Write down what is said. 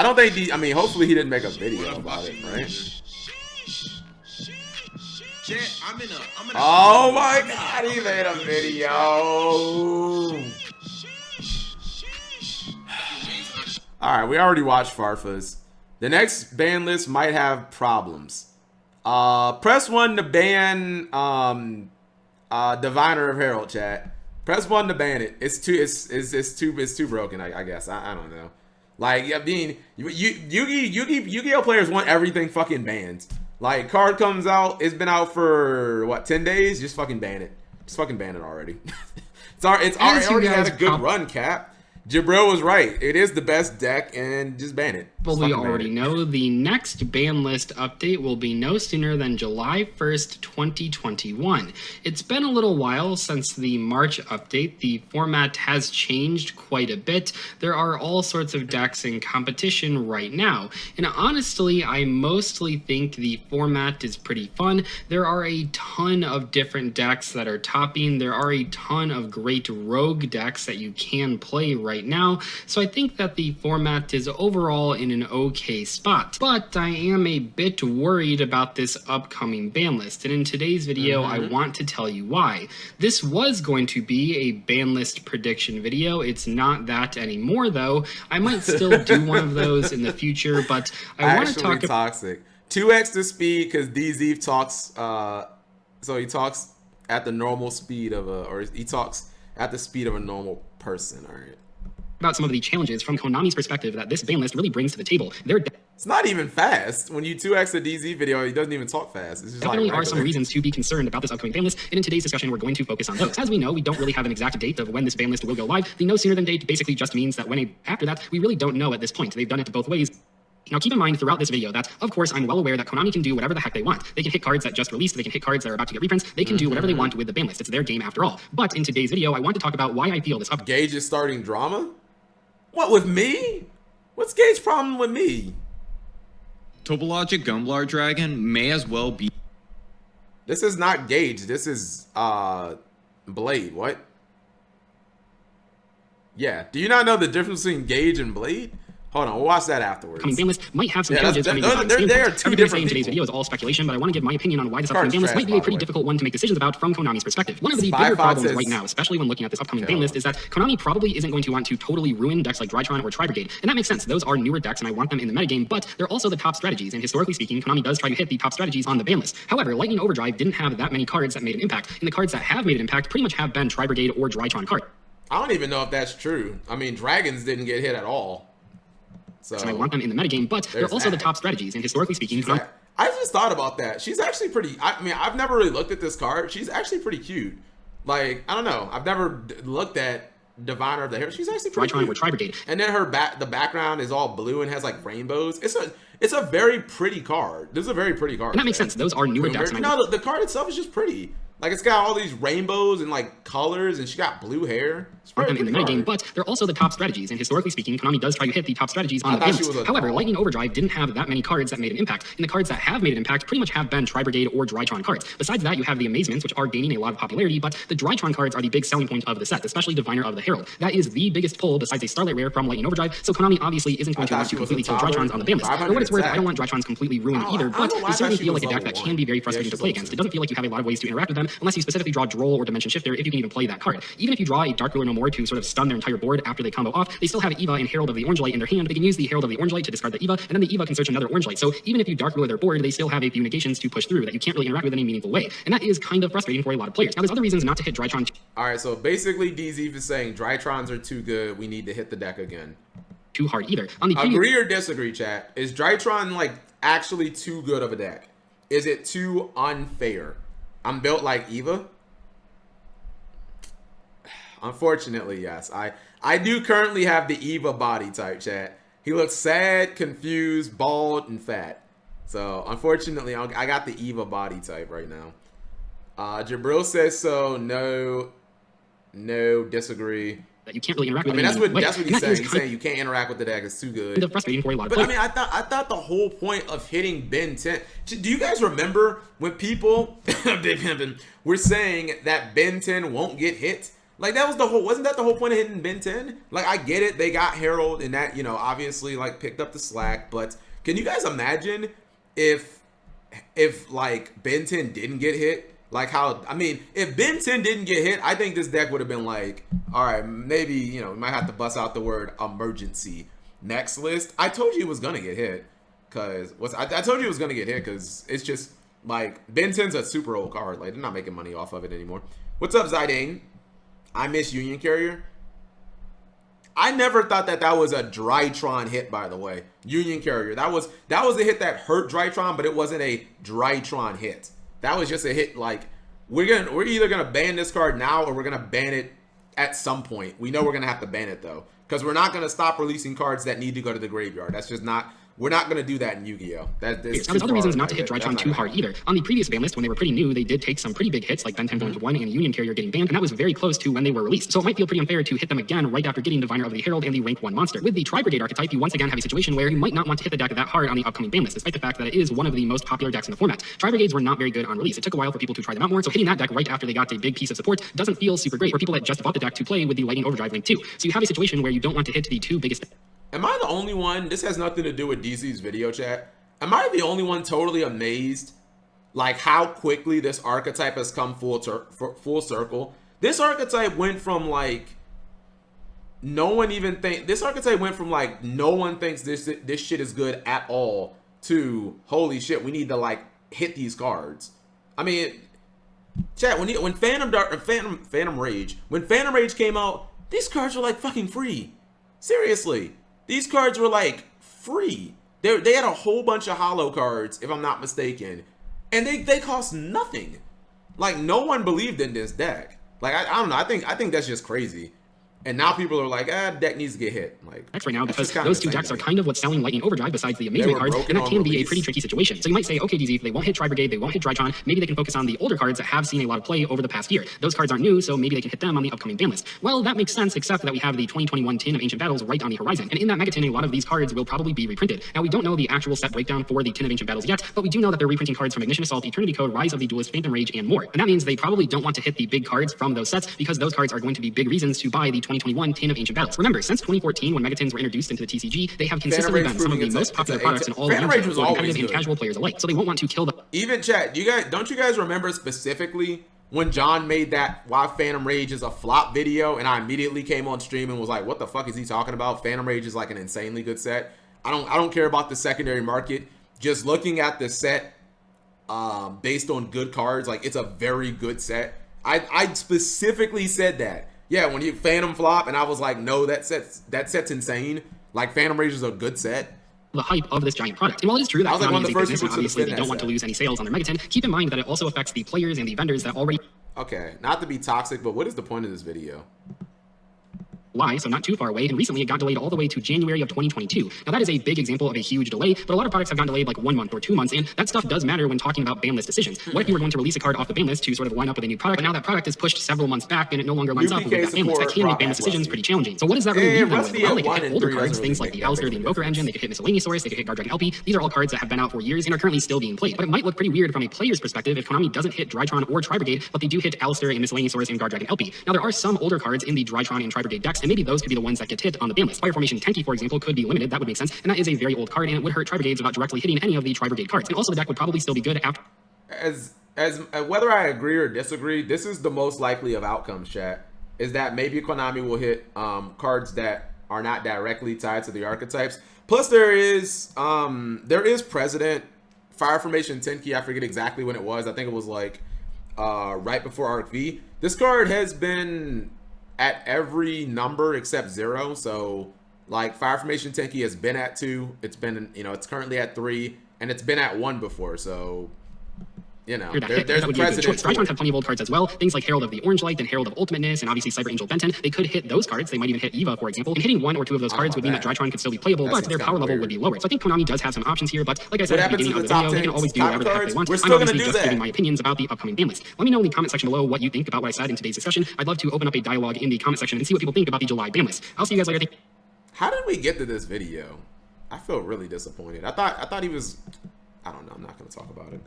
don't think I mean, hopefully he didn't make a video about it, right? Chat, I'm in a oh my god, he made a video. Alright, we already watched Farfas. The next ban list might have problems. Press 1 to ban Diviner of Herald, chat. Press 1 to ban it. It's too broken, I guess. I don't know. Like, I mean, Yu-Gi-Oh players want everything fucking banned. Like, card comes out, it's been out for what, 10 days? Just fucking ban it. Just fucking ban it already. It already had a good run, Cap. Jabril was right. It is the best deck, and just ban it. Well, we already know the next ban list update will be no sooner than July 1st, 2021. It's been a little while since the March update. The format has changed quite a bit. There are all sorts of decks in competition right now. And honestly, I mostly think the format is pretty fun. There are a ton of different decks that are topping. There are a ton of great rogue decks that you can play right now. So I think that the format is overall in an okay spot, but I am a bit worried about this upcoming ban list, and in today's video I want to tell you why. This was going to be a ban list prediction video. It's not that anymore though. I might still do one of those in the future, but I want to talk about toxic 2x the speed because DZ talks so he talks at the normal speed of he talks at the speed of a normal person. All right, about some of the challenges from Konami's perspective that this ban list really brings to the table. It's not even fast. When you 2x the DZ video, he doesn't even talk fast. It's just definitely like are some reasons to be concerned about this upcoming ban list, and in today's discussion, we're going to focus on those. As we know, we don't really have an exact date of when this ban list will go live. The no sooner than date basically just means that after that, we really don't know at this point. They've done it both ways. Now keep in mind throughout this video that, of course, I'm well aware that Konami can do whatever the heck they want. They can hit cards that just released, they can hit cards that are about to get reprints, they can do whatever they want with the ban list. It's their game after all. But in today's video, I want to talk about why I feel this Gage is starting drama? What, with me? What's Gage's problem with me? Topologic Gumblar Dragon may as well be. This is not Gage. This is Blade. What? Yeah. Do you not know the difference between Gage and Blade? Hold on, we'll watch that afterwards. Ban list might have some challenges. They are two Everything I say in different today's video is all speculation, but I want to give my opinion on why this upcoming ban list might be a pretty difficult one to make decisions about from Konami's perspective. One of the bigger problems right now, especially when looking at this upcoming ban list, is that Konami probably isn't going to want to totally ruin decks like Drytron or Tri-Brigade. And that makes sense. Those are newer decks, and I want them in the metagame, but they're also the top strategies. And historically speaking, Konami does try to hit the top strategies on the ban list. However, Lightning Overdrive didn't have that many cards that made an impact, and the cards that have made an impact pretty much have been Tri-Brigade or Drytron cards. I don't even know if that's true. I mean, Dragons didn't get hit at all. So I want them in the metagame, but they're also the top strategies, and historically speaking, I just thought about that. She's actually pretty. I mean, I've never really looked at this card. She's actually pretty cute. Like, I don't know. I've never looked at Diviner of the Herald. She's actually pretty cute. Or Tri-Brigade. And then the background is all blue and has like rainbows. It's a very pretty card. This is a very pretty card. And that makes sense. Those are newer decks. No, the card itself is just pretty. Like, it's got all these rainbows and like colors, and she got blue hair. Them in the metagame, but they're also the top strategies, and historically speaking, Konami does try to hit the top strategies on the ban list. However, Lightning Overdrive didn't have that many cards that made an impact, and the cards that have made an impact pretty much have been Tri-Brigade or Drytron cards. Besides that, you have the Amazements, which are gaining a lot of popularity, but the Drytron cards are the big selling point of the set, especially Diviner of the Herald. That is the biggest pull besides a Starlight Rare from Lightning Overdrive, so Konami obviously isn't going to want to completely kill Drytrons on the ban list. For what it's worth, I don't want Drytrons completely ruined either, but they certainly feel like a deck that can be very frustrating to play against. It doesn't feel like you have a lot of ways to interact with them, unless you specifically draw Droll or Dimension Shifter, if you can even play that card. Even if you draw a Dark Ruler No More to sort of stun their entire board after they combo off, they still have Eva and Herald of the Orange Light in their hand. They can use the Herald of the Orange Light to discard the Eva, and then the Eva can search another Orange Light. So even if you Dark Ruler their board, they still have a few negations to push through that you can't really interact with in any meaningful way. And that is kind of frustrating for a lot of players. Now, there's other reasons not to hit Drytron. Alright, so basically DZ is saying Drytrons are too good, we need to hit the deck again. Too hard either. On the Agree or disagree, chat? Is Drytron like actually too good of a deck? Is it too unfair? I'm built like Eva. Unfortunately, yes. I do currently have the Eva body type, chat. He looks sad, confused, bald, and fat. So, unfortunately, I got the Eva body type right now. Jabril says so. No, disagree. That you can't really interact with. I mean, that's what he's saying. He's saying you can't interact with the deck. It's too good. Frustrating for a lot of players. I mean, I thought the whole point of hitting Ben 10. Do you guys remember when people were saying that Ben 10 won't get hit? Like that was the whole, wasn't that the whole point of hitting Ben 10? Like I get it, they got Harold and that, obviously like picked up the slack, but can you guys imagine if like Ben 10 didn't get hit? Like if Ben 10 didn't get hit, I think this deck would have been like, all right, maybe, we might have to bust out the word emergency next list. I told you it was going to get hit I told you it was going to get hit because it's just like Ben 10's a super old card. Like they're not making money off of it anymore. What's up, Zidane? I miss Union Carrier. I never thought that was a Drytron hit, by the way. Union Carrier. That was a hit that hurt Drytron, but it wasn't a Drytron hit. That was just a hit like we're either gonna ban this card now or we're gonna ban it at some point. We know we're gonna have to ban it though. Because we're not gonna stop releasing cards that need to go to the graveyard. That's just not. We're not going to do that in Yu-Gi-Oh! There's other reasons not to hit Drytron too hard either. On the previous ban list, when they were pretty new, they did take some pretty big hits, like Ben 10 going to 1 and Union Carrier getting banned, and that was very close to when they were released. So it might feel pretty unfair to hit them again right after getting Diviner of the Herald and the rank 1 monster. With the Tri-Brigade archetype, you once again have a situation where you might not want to hit the deck that hard on the upcoming ban list, despite the fact that it is one of the most popular decks in the format. Tri-Brigades were not very good on release. It took a while for people to try them out more, so hitting that deck right after they got a big piece of support doesn't feel super great for people that just bought the deck to play with the Lightning Overdrive link 2. So you have a situation where you don't want to hit the two biggest. Am I the only one? This has nothing to do with DC's video chat. Am I the only one totally amazed, like how quickly this archetype has come full circle? This archetype went from like no one thinks this shit is good at all to holy shit, we need to like hit these cards. I mean, chat, when Phantom Rage came out, these cards were like fucking free. Seriously. These cards were like free. They had a whole bunch of holo cards, if I'm not mistaken, and they cost nothing. Like no one believed in this deck. Like I don't know. I think that's just crazy. And now people are like, deck needs to get hit. Like right now, because those two decks are kind of what's selling Lightning Overdrive besides the amazing cards, and that can be a pretty tricky situation. So you might say, okay, DZ, if they won't hit Tri-Brigade, they won't hit Drytron, maybe they can focus on the older cards that have seen a lot of play over the past year. Those cards aren't new, so maybe they can hit them on the upcoming ban list. Well, that makes sense, except that we have the 2021 tin of Ancient Battles right on the horizon. And in that Mega Tin, a lot of these cards will probably be reprinted. Now, we don't know the actual set breakdown for the tin of Ancient Battles yet, but we do know that they're reprinting cards from Ignition Assault, Eternity Code, Rise of the Duelist, Phantom Rage, and more. And that means they probably don't want to hit the big cards from those sets because those cards are going to be big reasons to buy the 2021 tin of Ancient Battles. Remember, since 2014, when Megatins were introduced into the TCG, they have consistently been some of the most popular products in all of Yu-Gi-Oh! For competitive and casual players alike. So they won't want to kill them. Even chat, don't you guys remember specifically when John made that Why Phantom Rage is a flop video, and I immediately came on stream and was like, what the fuck is he talking about? Phantom Rage is like an insanely good set. I don't care about the secondary market. Just looking at the set based on good cards, like it's a very good set. I specifically said that. Yeah, when you Phantom flop, and I was like, no, that set's insane. Like, Phantom Rage is a good set. The hype of this giant product. And while it is true that Konami is a business and obviously they don't want to lose any sales on their Megatin, keep in mind that it also affects the players and the vendors that already... Okay, not to be toxic, but what is the point of this video? So not too far away, and recently it got delayed all the way to January of 2022. Now that is a big example of a huge delay, but a lot of products have gotten delayed like 1 month or 2 months, and that stuff does matter when talking about ban list decisions. What if you were going to release a card off the ban list to sort of line up with a new product, but now that product is pushed several months back and it no longer lines up with that ban list? That can make ban list decisions pretty challenging. So what does that really leave them with? Well, they can hit older cards, things like the Alistair, the Invoker Engine, they could hit Miscellaneous Source, they could hit Guard Dragon LP. These are all cards that have been out for years and are currently still being played. But it might look pretty weird from a player's perspective if Konami doesn't hit Drytron or Tri-Brigade, but they do hit Alistair and Miscellaneous Source and Guard Dragon LP. Now there are some older cards in the Drytron and Tri-Brigade decks, and maybe those could be the ones that get hit on the ban list. Fire Formation Tenki, for example, could be limited. That would make sense. And that is a very old card, and it would hurt Tri-Brigades without directly hitting any of the Tri-Brigade cards. And also the deck would probably still be good after... As whether I agree or disagree, this is the most likely of outcomes, chat. Is that maybe Konami will hit cards that are not directly tied to the archetypes. Plus there is President. Fire Formation Tenki, I forget exactly when it was. I think it was like right before Arc V. This card has been at every number except 0, so like Fire Formation Tenki has been at 2, it's been, it's currently at 3, and it's been at 1 before, so there's President. Drytron have plenty of old cards as well. Things like Herald of the Orange Light and Herald of Ultimateness and obviously Cyber Angel Benton. They could hit those cards. They might even hit Eva, for example. And hitting 1 or 2 of those cards would mean that Drytron could still be playable, but their power level would be lower. So I think Konami does have some options here, but like I said at the beginning of the video, they can always do whatever the heck they want. I'm obviously just giving my opinions about the upcoming ban list. Let me know in the comment section below what you think about what I said in today's discussion. I'd love to open up a dialogue in the comment section and see what people think about the July ban list. I'll see you guys later. How did we get to this video? I feel really disappointed. I thought he was... I don't know. I'm not going to talk about it.